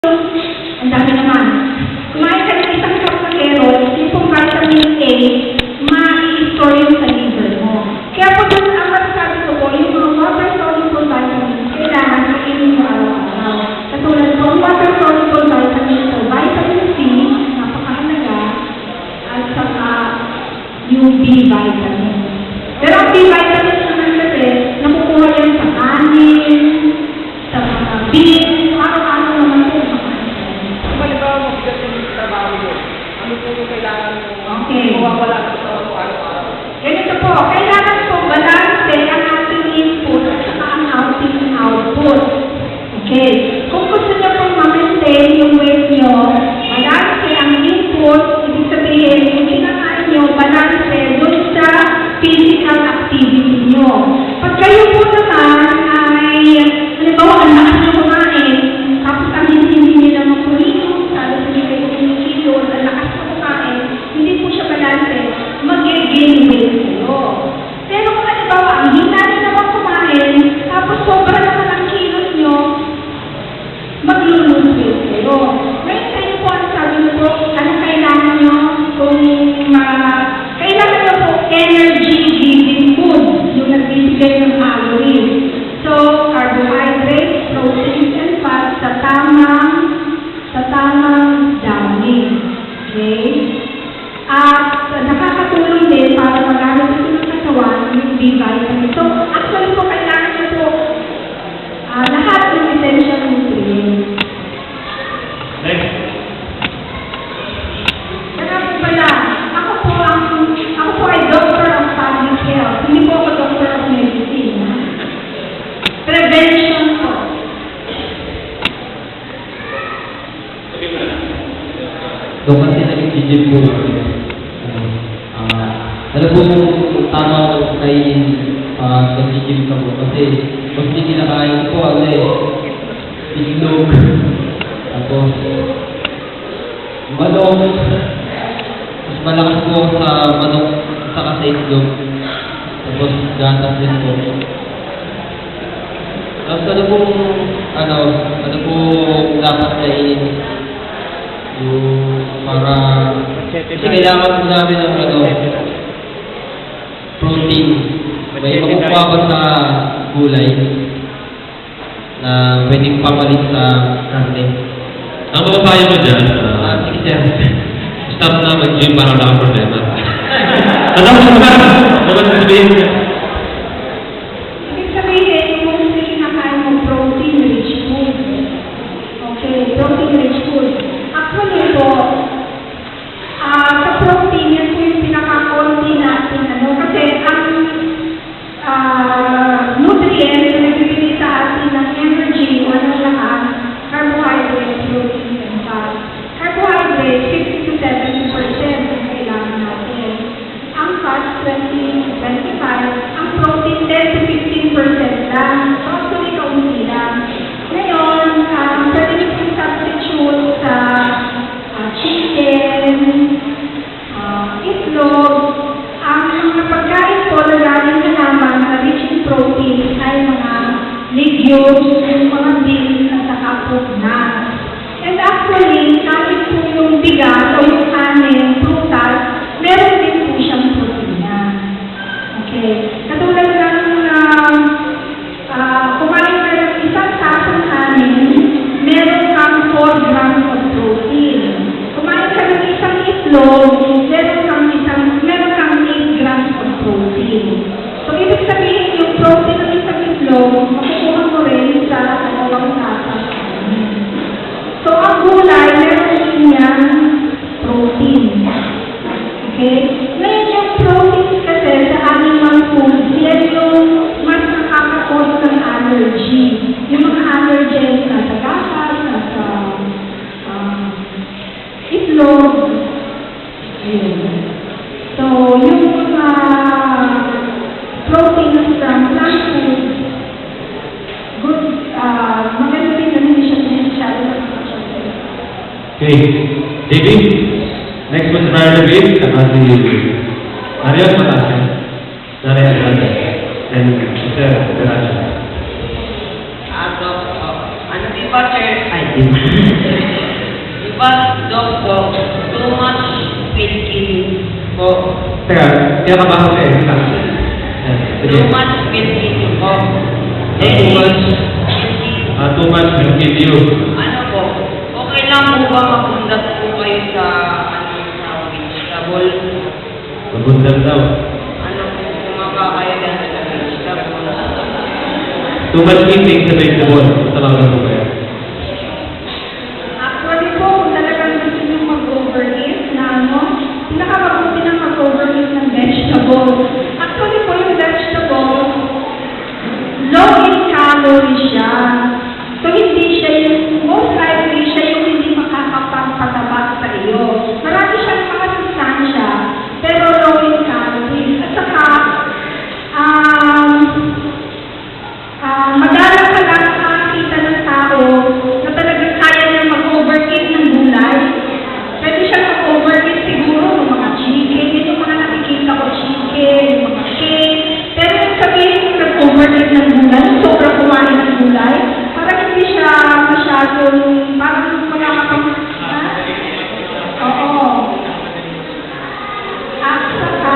Ang dami naman. Kumain ka ng isang cup na carrots, yung pong vitamin A, ma-i-store yun sa liver mo. Kaya po dun, ang masasabi ko po, yung mga water-soluble vitamins, kailangan kainin mo araw-araw. Katulad po, ang water-soluble vitamins, so vitamin C, napakahalaga, at saka yung B vitamins. Pero ang B vitamins naman kasi, nakukuha yan sa kanin, sa mga beans, araw-araw naman po. Halimbawa, mabigat yung trabaho mo. Ano po yung kailangan mo? Okay. Wala sa trabaho mo araw-araw. Ganito po, kailangan po balance ang ating input at saka ang ating output. Okay. Kung gusto niyo po ma-maintain yung weight niyo, balance ang input, ibig sabihin, yung kinakain niyo, balance dun sa physical activity niyo. Pag kayo po naman ay, halimbawa, ang lakas niyo kumain, tapos ang hindi niyo naman kumilos, tapos hindi kayo kinikilos, ang lakas niyo kumain, hindi po siya balance, mag-gain weight kayo. Pero kung halimbawa, ang hina niyo naman kumain, tapos sobra naman ang kilos niyo, mag-lose weight kayo. Ngayon kayo po, ang sabi niyo po, ano kailangan niyo? Kung kailangan niyo po energy-giving food, yung nagbibigay ng calories. So, carbohydrates, proteins, and fats sa tamang dami. Okay? At nakakatulong din para mag-aral ito ng katawan yung B vitamin. So, actually po, kailangan niyo po lahat ng essential nutrients. Next. Kaya po pala, ako po ay doctor of public health. Hindi po ako doctor of medicine. Prevention po. So kasi nag-gym po, ano po yung tamang kainin nag-gym ka po? Kasi pag hindi kinakain po, itlog, tapos manok, mas malakas po sa manok saka sa itlog, tapos gatas din po. Tapos ano po dapat kainin? Yung para kasi kailangan po namin ng protein. May makukuha ko sa gulay na pwedeng papalit sa karne. Ang mapapayo mo dyan, Sige sir. stop na mag-gym para wala kang problema. Tapos mo ba? Dapat sabihin niya. Ibig sabihin, kung kinakain mo protein-rich food. Okay, protein-rich food. Actually po, sa protein, yan po yung pinaka-konti natin. Kasi ang nutrients na nagbibigay sa atin ng energy o ng lakas, carbohydrates, protein, and fat. Carbohydrates, 50 to 70% ang kailangan natin. Ang fat, 20 to 25%. Ang protein, 10 to 15% lang. So, actually, kaunti lang. Ngayon, pwede nyo po substitute sa chicken, itlog. Ang mga pagkain po na laging nalaman na rich in protein ay mga legumes, mga beans, at saka po nuts. And actually, kahit po yung bigas o yung kanin, prutas, meron din po siyang protina. Okay. Katulad ng kumain ka ng isang tasang kanin, meron kang 4 grams of protein. Kumain ka ng isang itlog, meron kang 8 grams of protein. So, ibig sabihin, yung protein ng isang itlog, makukuha mo rin sa dalawang tasang kanin. So, ang gulay, meron din niyang protein. Okay? Ngayon, yung protein kasi sa animal foods, yan yung mas nakaka-cause ng allergy. Yung mga allergens nasa gatas, nasa itlog. So, yung mga protein from plant foods, good, maganda din na hindi siya sinisyalı na Okay. JB. Next was Brian David. Saka si Marian Matasan. Nariyan Matasan. And Sir Garasha. Ano din Diba, sir? Ay, di ba? Diba, Doc, too much milking po. Teka, kaya ka ba ako eh? Too much milking po. Too much? Milking. Too much will kill you. Ano po? Okay lang po ba mapundas po kayo sa, sa vegetable? Mabundan daw. Ano po, kumakain yan sa vegetable? Too much eating sa vegetable. Tama ba po kaya? Actually po, kung talagang gusto nyo mag-overeat na pinakamabuti ng mag-overeat ng vegetable. Actually po, yung vegetable, low in calorie siya. So, hindi siya yung, most likely, siya yung hindi makakapagpataba sa iyo. Marami siyang mga sustansya, pero low in calories. At saka, madalang ka lang makakita ng tao na talagang kaya niya mag-overeat ng gulay. Pwede siya mag-overeat siguro ng mga chicken, yung mga nakikita ko chicken, yung mga cake. Pero yung sabihin yung nag-overeat ng gulay, sobrang kumain ng gulay, parang hindi siya masyadong, parang wala ka pang, Oo. At saka,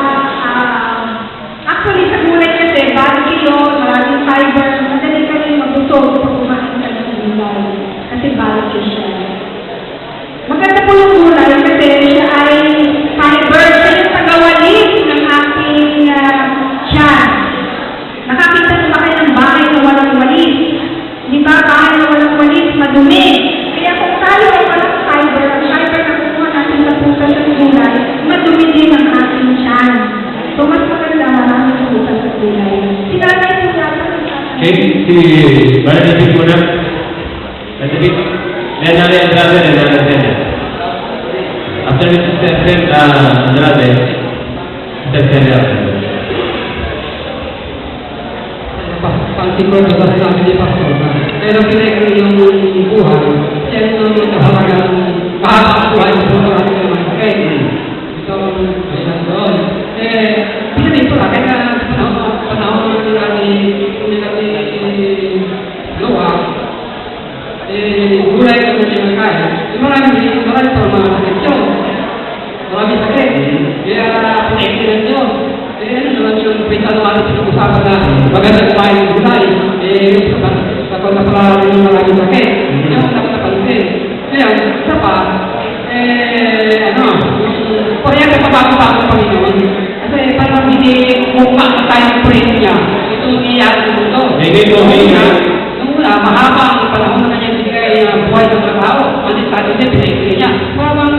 actually sa gulay kasi, bawat kilo, maraming fiber, madali ka rin mabusog pag kumain ka ng gulay. Kasi bawat siya. Maganda po yung gulay kasi siya ay fiber, siya yung tagawalis ng ating tiyan. Nakakita na ba kayo ng bahay na walang walis? Di ba, bahay na walang walis, madumi. Kaya kung tayo ay walang fiber, ang fiber na kukuha natin sa putas ng gulay, madumi din ang ating tiyan. So, mas maganda maraming putas sa gulay. Sinanay po yata. Okay, si Baranipit muna. Baranipit. Nenari Andrade, Nenari Andrade. After Mr. Sergent Andrade, Mr. Sergent. Pag-siguro sa sinabi ni Pastor na, pero pinag yung buhay, siya yung kahalagang mahabang buhay sa marami naman. Okay. So, ayun doon. Pinag ko natin na panahon ng Noah, gulay ko na kinakain. Marami pa mga sakit yun. Marami sakit. Kaya, pinag yun. Ano naman yung pinag-alawala pinag-usapan na maganda kumain ng gulay. Sa pagkaparaan ng maraming sakit. Yung napansin. Kaya, isa pa, parang nagpabago-bago ng Panginoon. Kasi parang hindi mukha tayo ng praise niya. Ito ang iyaan ng mundo. Nung una, mahaba ang panahon na kanyang bigay buhay ng trabaho. Malit sa atin din, pinag-ibig niya. Parang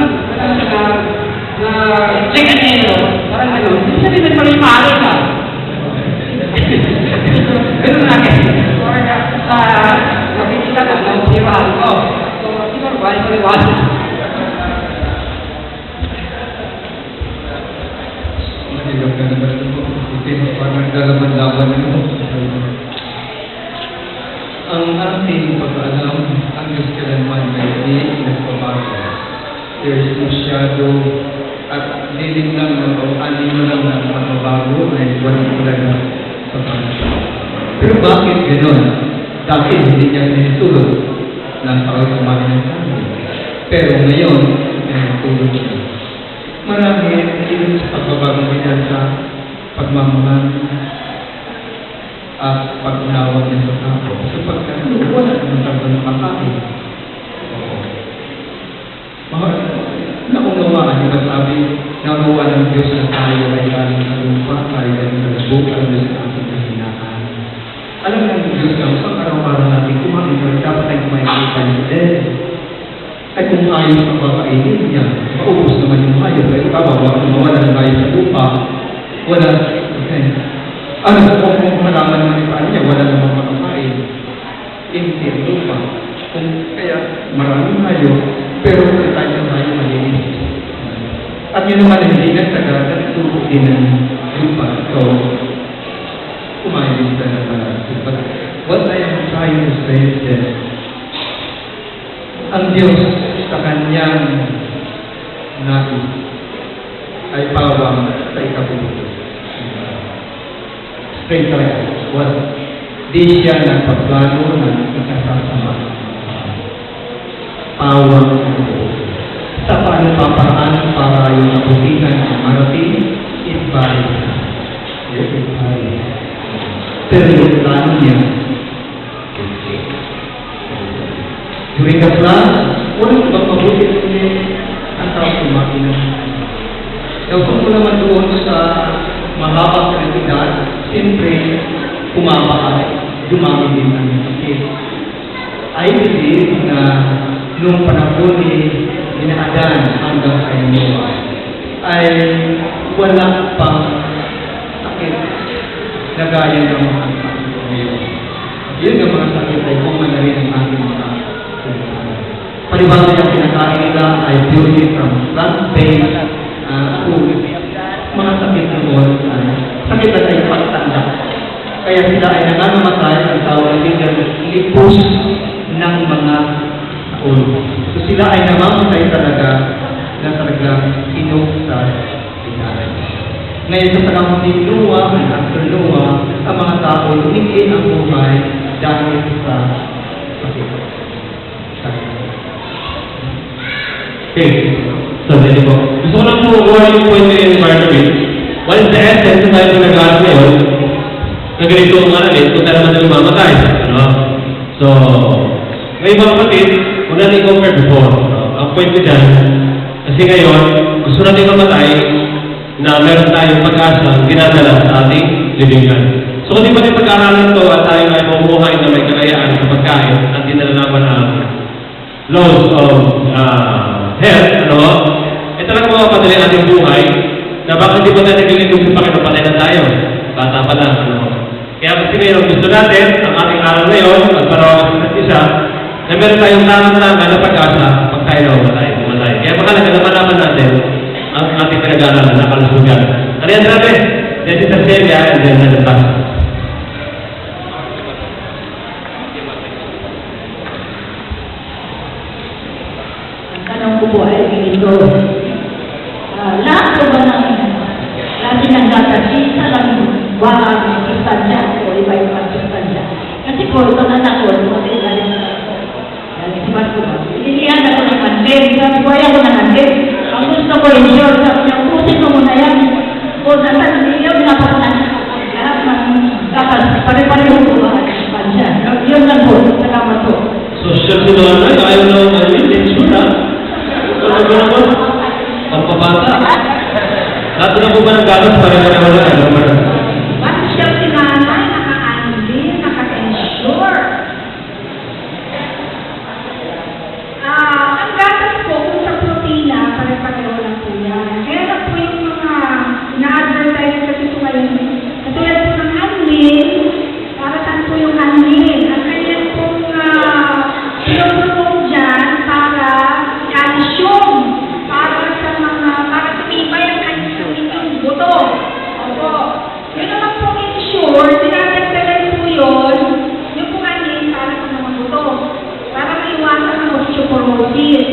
check and error. Parang gano'n. Hindi sabi na parang maaari ka. Ganun natin. Or nakikita na ng tirahan ko. So, siguro ba, ipaliwanag. Mahirap ka naman ito. Ito parang dalaman-laban nito. Ang ating pag-alam, ang Diyos kailanman ay hindi nagpabago. There is no shadow at dilim lang o anino lang ng pagbabago ay walang talaga sa Panginoon. Pero bakit gano'n? Dahil hindi niya sinitulog ng tao kumain ng sabi. Pero ngayon, sinitulog siya. Marami hindi sa pagbabago niya sa pagmamahal at pag-unawag niya sa tao. Sapagkat wala naman talaga ng makain. Naunawaan yung sabi, nakuha ng Diyos na tayo ay galing sa lupa, tayo ay nagbuka ng Diyos na ating kahinaan. Alam ng Diyos na pag-araw-araw natin kumain ka, dapat ay kumain ng din. Ay kung ayos ang kakainin niya, maubos naman yung hayop. Pero kawawa, kung mawala ng hayop sa lupa, wala. Okay. Ano kung malaman naman yung paano niya, wala namang makakain. Hindi ang lupa. Kaya maraming hayop, pero kung tayo ng hayop malinis. At yun naman ang hindi nagtaga, nagturo din ng lupa. So, kumain din sa lupa. But what I am trying to say is that ang Diyos sa kanyang nabi ay pawang sa ikabubuti. Straight talaga. Di siya nagpaplano ng ikasasama. pawang ito. Sa paano paparaan para yung kabutihan ng marating, it-valid. Yes, it-valid. Pero yung plano niya, okay. During the plan, walang ibang mabuti kundi ang tao kumakina. Ewan ko naman doon sa mahabang kalidad, siyempre, kumabahal, dumami din ang sakit. I believe na nung panahon ni Adan hanggang kay Noah, ay wala pang sakit na gaya ng mga sakit ngayon. Yun ang mga sakit ay bunga na rin ang ating mga palibang na kinakain nila ay purely from plant-based food. Mga sakit noon ay sakit na tayo pagtanda. Kaya sila ay nangangamatay ang tawag nila lipos ng mga taon. So sila ay namamatay talaga na talagang hinok sa pinay. Ngayon sa panahon ni Noah, after Noah, ang mga tao lumingin ang buhay dahil sa sakit. Okay. So, dito po. Gusto ko lang po kuha yung point ni Barnaby. What is the essence na tayo nag-aaral ngayon? Na ganito ang aralit kung tayo naman na lumamatay. No? So, ngayon mga kapatid, huwag natin i-compare before. No? Ang point ko dyan, kasi ngayon, gusto natin mamatay na meron tayong pag-asa ginadala sa ating libingan. So, kung di ba rin pag-aaralan ito at tayo ay mabuhay na may kalayaan sa pagkain at dinalalaman ang laws of health, ano? Talagang mapapadali ating buhay na bakit di ba natin naglilingkod sa Panginoon, patay na tayo. Bata pa lang, ano? Kaya kasi ngayon gusto natin, ang ating araw ngayon, at parawagas sa isa, na meron tayong tamang-tama na pag-asa pag tayo na umatay. Kaya makalaga na malaman natin ang ating pinag-aaralan na kalusugan. Ano yan, Trabe? Yan si Tarcelia, and then na the Tanong ko po ay ganito. Lahat ko ba ng natin ang datasin sa lang wala ng sustansya o iba yung sustansya? Kasi po, ito na ako, kasi galing sibat ko ba? Iliyan ako ng mandir, sabi ko ayaw ko ng mandir. Ang gusto ko ensure, sabi niya, pusin mo muna yan. O nasa niliyaw na pa na lahat ng dapat pare-pareho ko ba ang sustansya? Yun lang po, salamat po. Social sinona, ayaw na ang ensure, ha? Ano naman? Pagpapata. Lahat na po ba ng gatas para ka naman na ano ba? Ba't siya si nanay naka-andin, naka-ensure? Ang gatas po, kung sa protina, pare-pareho lang po yan. Kaya na po yung mga na-advertise kasi po ngayon. Katulad po ng andin, para saan po yung andin. Ang kanya pong pinopromote dyan para calcium, para sa mga, para tumibay ang kanyang inyong buto. Opo. Yun naman pong ensure, dinadagdagan po yun, yung pong andin para sa mga buto. Para maiwasan ang osteoporosis.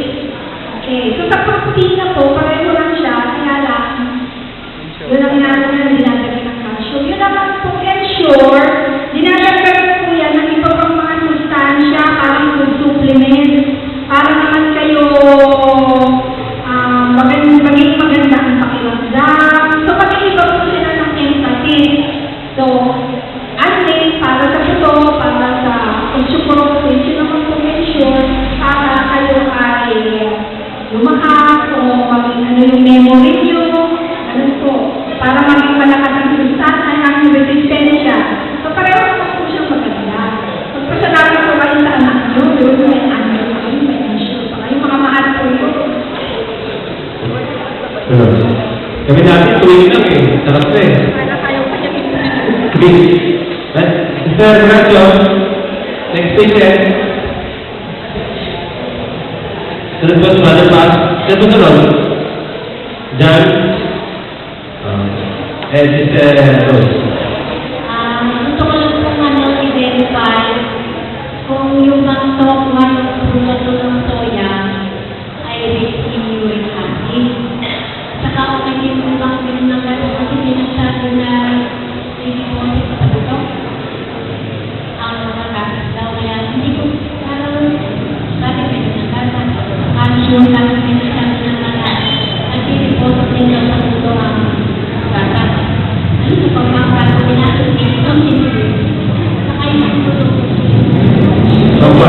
Okay. So sa protina po, pareho lang siya, kaya lang, yun ang inaano na dinadagdagan ng calcium. Yun naman pong ensure, dinadagdagan po yan ng iba pang mga sustansya, parang food supplement, para naman kayo maging maganda ang pakiramdam. So, pag-iiba po sila ng empathy. So, andin, para sa buto, para sa osteoporosis, yun naman po ensure, para kayo ay lumakas o maging ano yung memory nyo, ano po, para maging malakas ang sustansya, ang resistensya. So, pareho naman po siyang maganda. Pagpasalamat po kayo sa anak nyo, yun may andin kayo, may ensure pa kayo, mga mahal po yun. Kami natin, tuwing lang eh. Sarap na eh. Para kayo kanyang Please. Mr. Rancho, next patient. Sunod po sa Mother Pass. Saan po sunod? Jan? Sister Rose. gusto ko lang pong i-verify kung yung mga buto ng soya ay rich in uric acid. Saka okay din yung mga pinagano kasi pinagsabi na i-deposit sa buto. Ang mga gatas daw, kaya hindi ko parang sabi may pinagano. calcium, calcium ng mga nagpipiposok ninyo sa puso ang gatas. Ano sa pagmamahal natin dito, saka yung puso. Opo.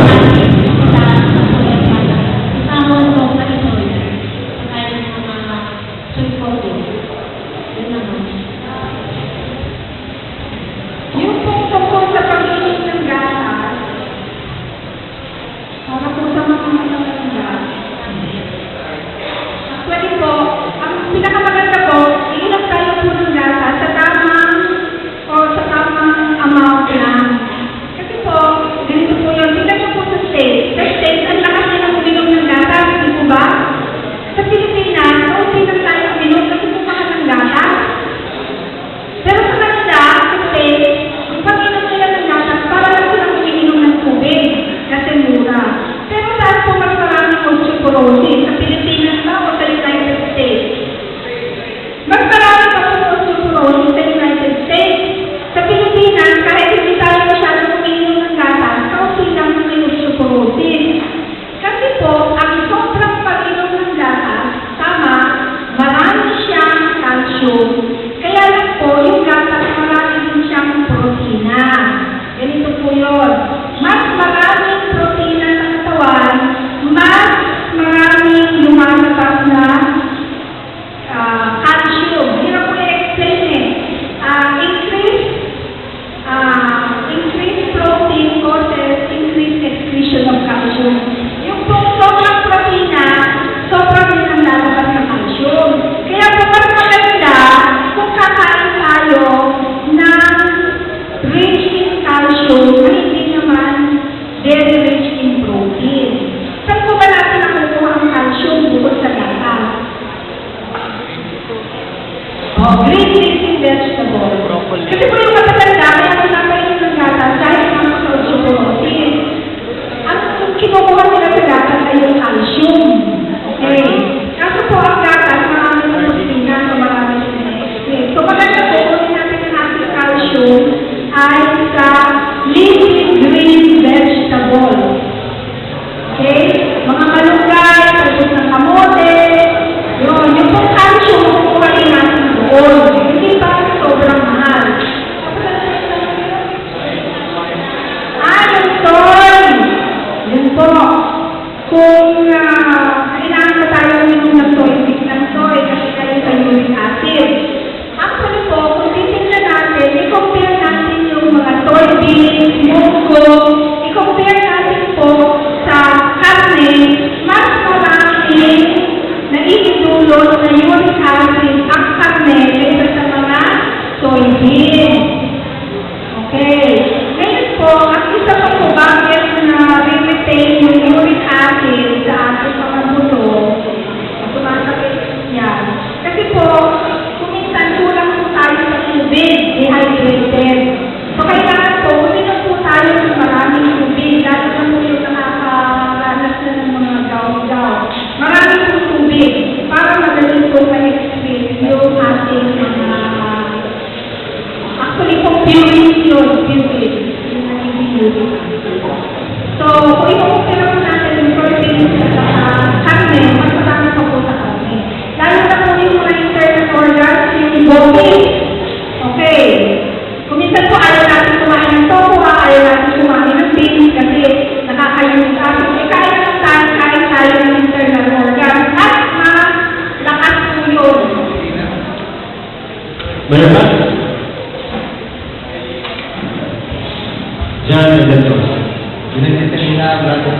Yung pong tungkol sa pag-inom ng gatas, para po sa mga matatanda. Actually po, ang pinakamaganda po, iinom tayo po ng gatas sa tamang amount lang. Kasi po, ganito po yun, tingnan niyo po sa state. Sa state, ang lakas nilang uminom ng gatas, hindi po ba? Sa Pilipinas, kaunti lang tayo uminom kasi po mahal ng gatas. Pero sa kanila, sa state, ang pag-inom nila ng gatas, para lang silang umiinom ng tubig kasi mura. Pero saan po mas maraming osteoporosis? Sa Pilipinas ba o sa United States? Mas marami pa po osteoporosis sa United States. Sa Pilipinas, kahit hindi tayo masyadong umiinom ng gatas, kaunti lang may osteoporosis. Kasi po, ang sobrang pag-inom ng gatas, tama, marami siyang calcium. Kaya lang po, yung gatas marami din siyang protina. Ganito po yun. Mas maraming protina sa katawan, mas maraming lumalabas na calcium. Hirap ko i-explain eh. Increased protein causes increased excretion of calcium. Yung pong sobrang protina, sobrang din ang lalabas ng calcium. Kaya po mas maganda kung kakain tayo ng rich in calcium na hindi naman very rich in protein. Saan po ba natin nakukuha ang calcium bukod sa gatas? Green leafy vegetable. Kasi po yung matatanda, kaya pinapainom ng gatas dahil naman sa osteoporosis. Ang kinukuha nila sa gatas ay yung calcium. Okay. Kaso po ang gatas, marami ng protina, so marami ng explain. So maganda po, kunin natin ang ating calcium ay sa leafy green vegetable. Okay? Mga malunggay, talbos ng kamote, yung pong calcium, kukuha rin natin doon. Hindi pa sobrang mahal. Yung soy. Yun po. Kung kailangan pa tayo uminom ng soy, kasi tayo sa uric acid. Actually po, kung titignan natin, i-compare natin yung mga soybeans, munggo, i-compare natin po sa karne, mas maraming naiidulot na uric acid ang karne kaysa sa mga soybeans. Okay. Ngayon po, ang isa pa po bakit na re-retain yung uric acid sa ating mga buto, sumasakit yan. Kasi po, kuminsan kulang po tayo sa tubig, dehydrated. So kailangan po, uminom po tayo ng maraming tubig, lalo na po yung nakakaranas na ng mga gout-gout. Maraming po tubig para magaling po ma-experience yung ating mga actually po purine yun, purine. Yung naging uric acid. So, kung ikukumpira po natin yung protein sa karne, mas marami pa po sa karne. Lalo na po yung mga internal organs, yung body. Okay. Kuminsan po ayaw natin kumain ng tofu, ayaw natin kumain ng beans kasi nakakayunin natin. Kaya lang tayo ng internal organs at malakas po yun. Meron ba? John and then Josh. Pinagsisilina natin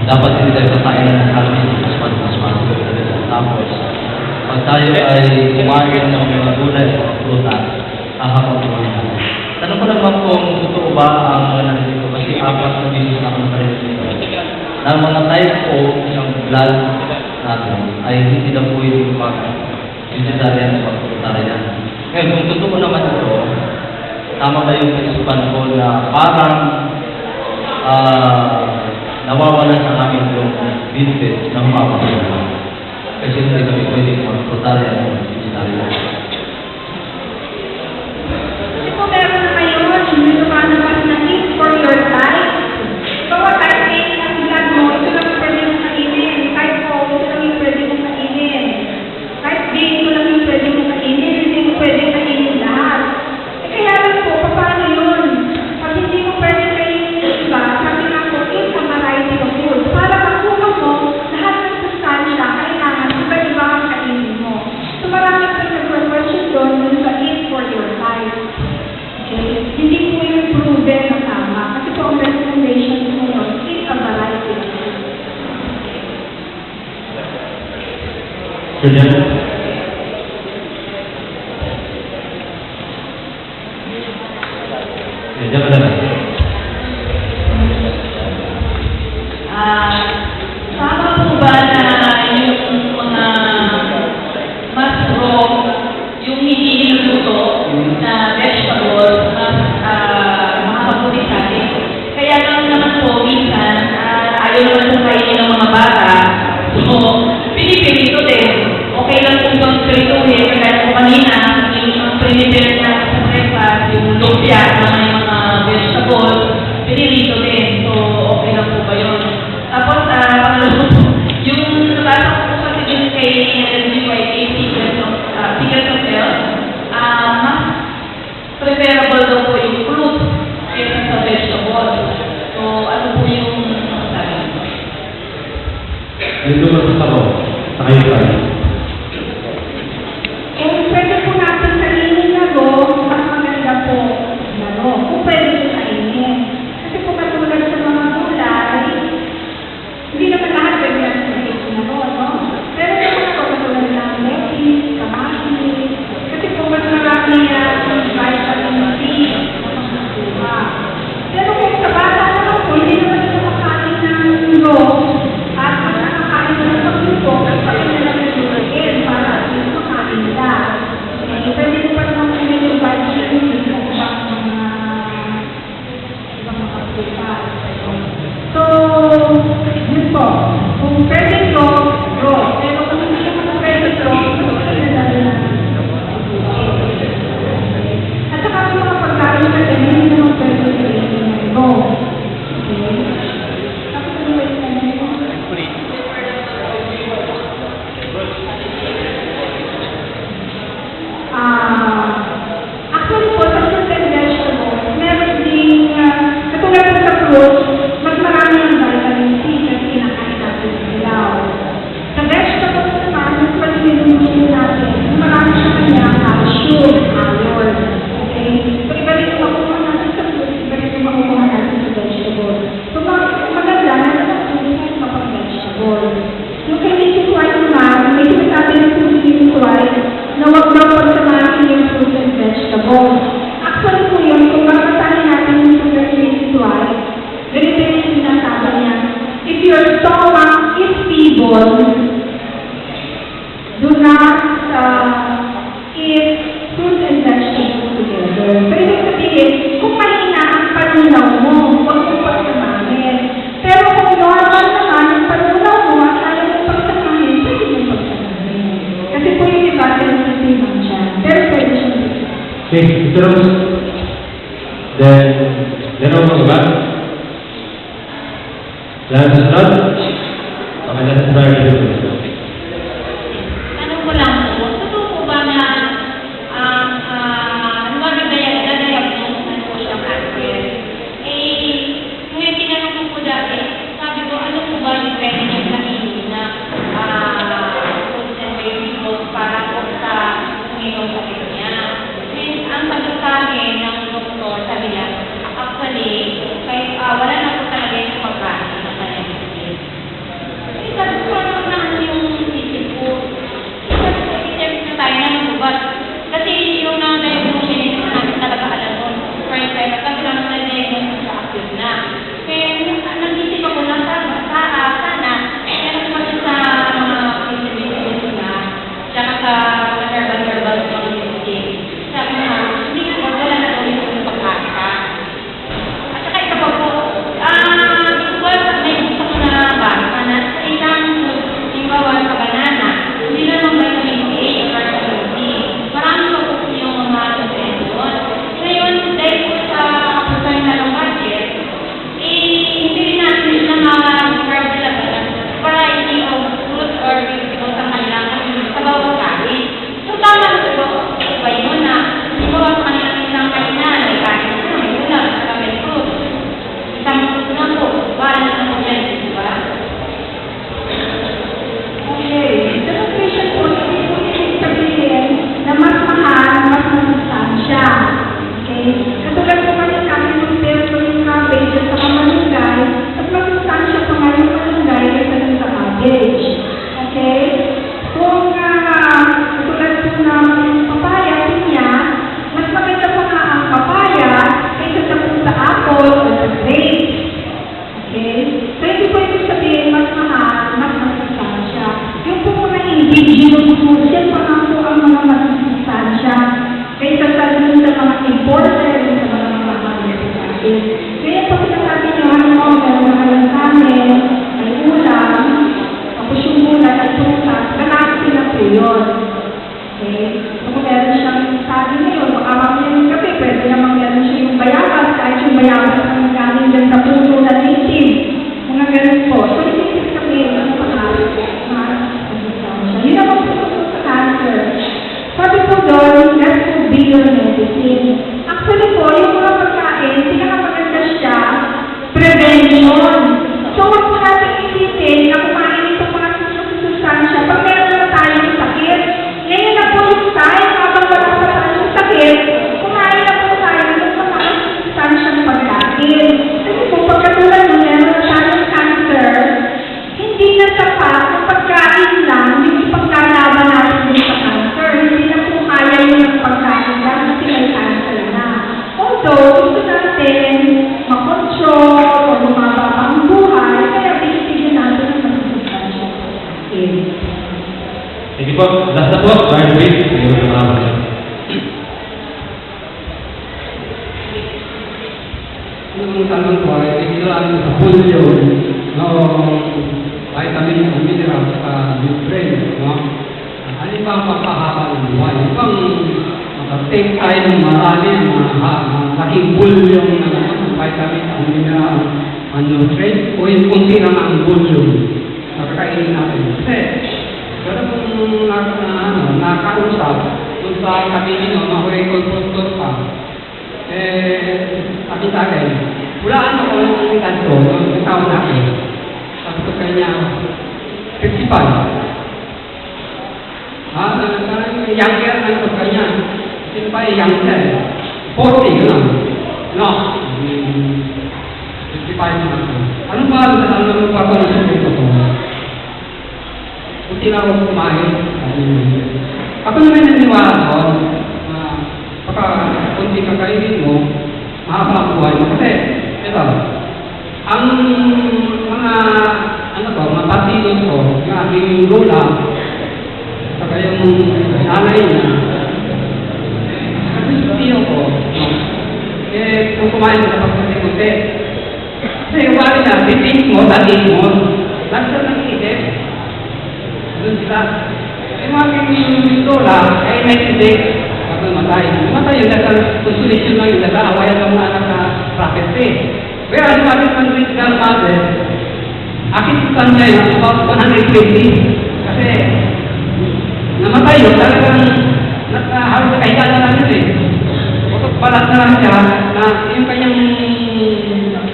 dapat hindi tayo kakain ng healthy as much as possible. Tapos, pag tayo ay kumain ng mga gulay o prutas, kakapagpunan natin. Tanong ko naman kung totoo ba ang nandito kasi apat na bisis na akong parin dito. Na mga type O ng blood natin ay hindi na po yung pag-vegetarian o pag-vegetarian. Ngayon, kung totoo naman ito, tama na yung kaisipan ko na parang nawawalan sa amin yung benefit ng mapapagawa. Kasi hindi kami pwede mag-vegetarian o vegetarian. Kasi po meron na ngayon, yung lumalabas na eat for your life. So, Tama po ba na yung mga mas raw, yung hindi niluto na vegetables, mas makakaputi sa atin? Kaya lang naman po, minsan, ayaw naman sa kainin ng mga bata, so, pinipirito din. Okay lang kung bang pirituhin, kaya po kanina, yung pinipirito na sa breakfast, yung lumpia na may mga vegetables, pinirito din. So, okay lang po ba yun? Tapos, pangalawa po, yung nabasa ko po kasi din kay NGYK, Secret of Health, mas preferable daw po yung fruit kaysa sa vegetables. So, ano po yung masasabi? Dito mo sa ako, sa kayo tayo. Kung pwede po natin kainin na mas maganda po na kung pwede po kainin. Kasi po katulad sa mga gulay, hindi naman lahat pwede natin kainin na no? Pero yung mga katulad ng lettuce, kamatis, kasi po mas marami vitamin C, mga pero kung sa bata naman po, hindi naman sila makain ng at ang nakakain na ng pagluto, ang pakain na lang ng gulay para makain nila. Pwede ko pa naman kainin yung vitamin C kung ibang mga prutas. So, yun po. Kung pwede raw. Pero kung hindi naman pwede raw, pwede na rin at saka yung mga pagkain na rin, hindi naman pwede kainin ng okay? Tapos ano ba yung kainin mo? Actually po, sa fruit and vegetables, meron ding, katulad po sa fruit, mas marami ang vitamin C kasi kinakain natin sa ilaw. Sa vegetables naman, mas palinilin natin, marami siya kanya calcium, iron. Okay? So, iba rin yung makuha natin sa fruit, iba rin yung makuha natin sa vegetables. So, maganda na sa fruit at kapag vegetables. Yung kay Mrs. White naman, may sinasabi na po si Mrs. White na huwag daw pagsamahin yung fruits and vegetables. Actually po yun, kung babasahin natin yung sugar ni Mrs. White, ganito yung sinasabi niya, if your stomach is feeble, do not eat fruits and vegetables together. So, ibig sabihin, kung mahina ang panunaw mo, huwag mo pagsamahin. Pero kung normal naman ang panunaw mo, at ayaw mo pagsamahin, pwede mo pagsamahin. Kasi po yung iba, tinasiman siya. Pero pwede siya. Okay, ito lang. Then, meron mga iba? Lahat sa sunod? Okay, let's try to do this. Tanong ko lang po, totoo po ba na ano ba nagdayag-diagnose na po siya cancer? Kung yung tinanong ko po dati, sabi ko, ano po ba yung pwede niyang kainin na fruits and vegetables para po sa uminom sa niya? Since ang sagot sa akin ng doktor, sabi niya, actually, kahit wala na po talaga yung pagkain na kanyang Okay? So, hindi pwede sabihin mas mahal, mas masustansya. Yung po mga indigenous foods, yan pa nga po ang mga masustansya. Kaysa sa mga imported, sa mga natin. Kaya pag sinasabi nyo, meron na kayo namin, may ulam, tapos yung ulam at prutas, kalahati na po yun. Okay? So kung meron siyang sabi ngayon, baka mamaya ng gabi, pwede namang meron siya yung bayabas, kahit yung bayabas ang galing dyan sa puno na native. Mga ganun po. So hindi sabihin, ano pa nga, yun naman po sa cancer. Sabi po doon, that could be your medicine. Actually po, yung mga pagkain, pinakamaganda siya, prevention. So, huwag po natin isipin na kumain itong mga sustansya. Pag meron na tayong sakit, ngayon na po yung time, habang wala pa tayong sakit, kumain na po tayo ng mga sustansyang pagkain. Kasi po, pagkatulad nyo, meron na tayong cancer, hindi na sapat na pagkain lang, yung ipaglalaban natin sa cancer. Hindi na po kaya yung pagkain lang kasi may cancer na. Although, gusto natin makontrol o lumaba ang buhay, kaya binibigyan natin ng masustansya. Okay. Sige po, last na po, Barney Bates, hindi ko na mga Ang tanong ko ay tiglaan sa polio, no, vitamin o mineral sa nutrient, no? Ano ba ang pagkahaba ng buhay? Ibang makatake tayo ng malalim, laking volume ng vitamin o mineral o nutrient, o yung kunti lang ang volume na kakainin natin. Kasi, pero kung nakausap, kung sa kami mahuwi konsultor pa, sabi sa akin, hulaan ako ng kanto, ng taon natin. Sabi ko kanya, 55. Younger na ito kanya. Sino pa younger? 40 lang. No. 55 na ito. Ano ba ang papanusin ito ko? Buti na ako kumain. Ako naman naniwala ko, pagka kunti kakainin mo, mahaba ang buhay mo. Kasi, ito, ang mga, mga patinos ko, yung aking lola, saka yung nanay niya, kasi tiyo ko, kung kumain sa pagkakunti. Kasi yung wali na, bitin mo, datin mo, nasa ng isip, doon sila. Yung aking lola, ay may isip, matay. Matay yun, nasa consolation lang yun, nasa awayan ng mga anak na prophecy. Pero ang sabi ng great grandmother, aking sustansya yun, about 120. Kasi, namatay yun, talagang halos nakahiga na lang yun eh. Putok balat na lang siya, na yung kanyang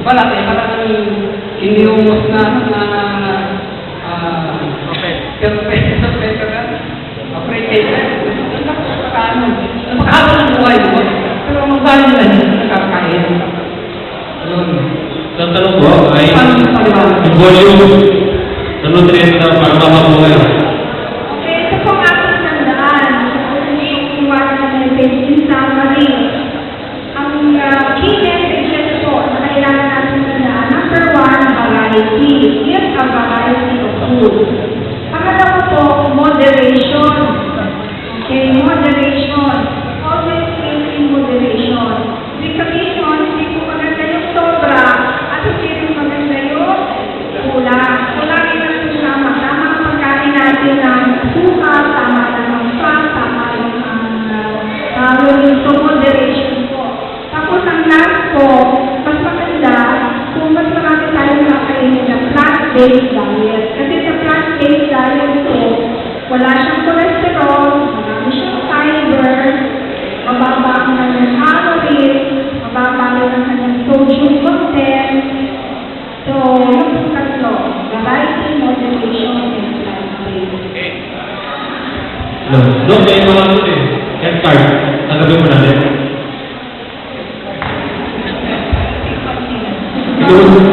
balat eh, parang iniumos na napakahaba ng buhay mo, pero magkano na yun, nakakain. So, ang tanong ko ay, yung volume ng nutrient na para makabuhay. Okay, ito pong ating tandaan. Yung iwanan na medicine summary. Ang key messages po na kailangan natin tandaan. Number 1, variety. Eat a variety of food. Pangalawa po, moderation. Okay, moderation. Always eat in moderation. Ibig sabihin mo, hindi po maganda yung sobra at hindi rin maganda yung kulang. So, lagi natin tama. Tama ang pagkain natin ng suka, tama lang ang fat, tama lang ang calories. So, moderation po. Tapos, ang last po, mas maganda kung mas marami tayong nakakainin ng plant-based diet. Kasi sa plant-based diet po, wala siyang cholesterol, marami siyang fiber, mababa ang kanyang calories, mababa rin ang kanyang sodium content. So, yung tatlo, variety, moderation, and plant-based. Doon, may mga ano eh. Head start. Tagabin mo natin.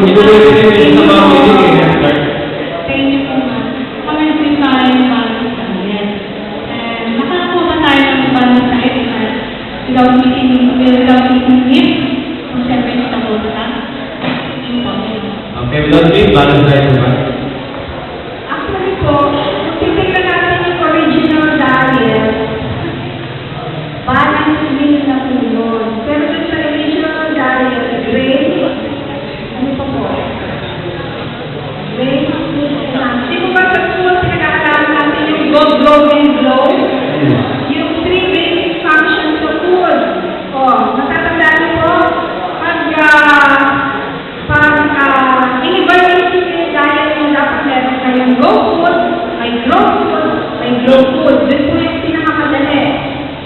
Ituloy rin sa mga meeting eh. Head start. Thank you so much. Comment tayo ng balance diet. And nakakakuha tayo ng balance diet without eating meat, kung siyempre vegetable ka. Important. Okay, yun din, balance diet ba? Actually po, kung titignan natin yung original diet, balance meal na po yun. Pero dun sa original diet, grain, ano pa po? Grain, di mo ba sa school pinag-aaralan natin yung God, Glow, and Glow? Yung 3 basic functions of food. O, natatandaan niyo po, in-evaluate yung diet mo, dapat meron kayong raw food, may glow food, may glow food. Yun po yung pinakamadali.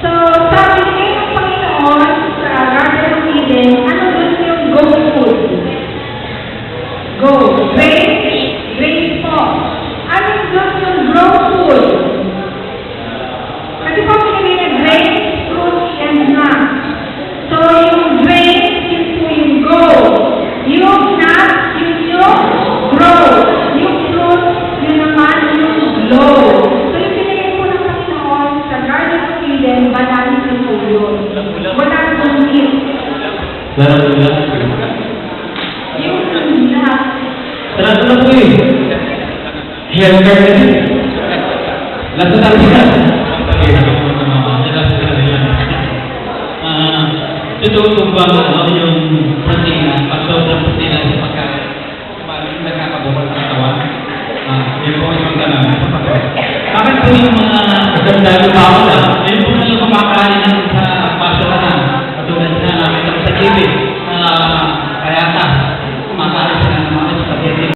So, sabi niya ng Panginoon sa Garden of Eden, ano doon yung go food? Go. Grain po. Ano doon yung grow food? Kasi po pinili na grain, fruits, and nuts. So, yung grain, yun po yung go. Yung nuts, yun yung grow. Yung fruit, yun naman yung glow. So, yung pinili po ng Panginoon sa Garden of Eden, balance yung po yun. Wala pong meat. Sarap na lang. Yung nuts. Sarap na po eh. Haircut na din. Lasa talaga yan. Totoo kung ba yung protina, pag sobrang protina sa pagkain